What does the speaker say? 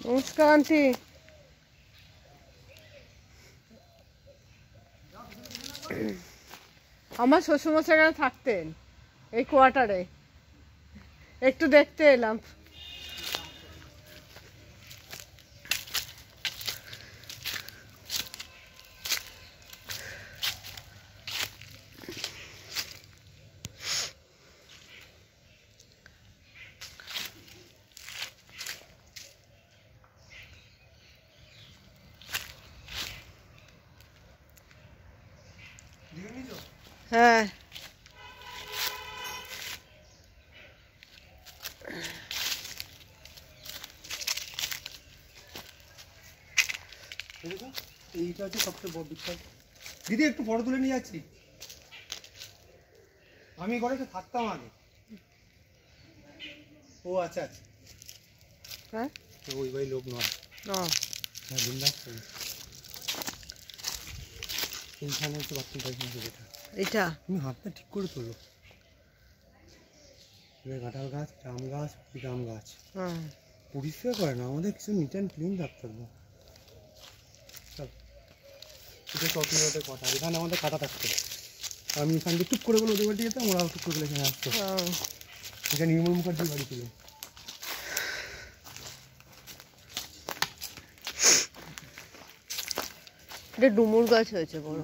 নমস্কার আন্টি। আমার শ্বশুরমশাই এখানে থাকতেন এই কোয়ার্টারে, একটু দেখতে এলাম। হ্যাঁ, এইটা হচ্ছে সবচেয়ে বড় বিখ্যাত। দিদি একটু ফটো তুলে নিয়ে যাচ্ছি। আমি ঘরে তো থাকতাম আগে। ও আচ্ছা আচ্ছা, হ্যাঁ ওই ভাই লোক নয়। হ্যাঁ বিন্দাস। এইখানে হচ্ছে বাথরুম টাইপের যেটা, এটা তুমি হাতটা ঠিক করে তোলো। কাঁঠাল গাছ, জাম গাছ, জাম গাছ পরিষ্কার করে না, আমাদের কিছু নিট অ্যান্ড ক্লিন রাখতে হবে। এটা চট্টগ্রামের কথা, এখানে আমাদের কাটা থাকতো। আমি এখান থেকে টুক করে বলে ওদের বাড়ি যেতাম, ওরা টুক করে এখানে আসতো। এটা নির্মল মুখার্জির বাড়ি ছিল। এটা ডুমুর গাছ হয়েছে বড়।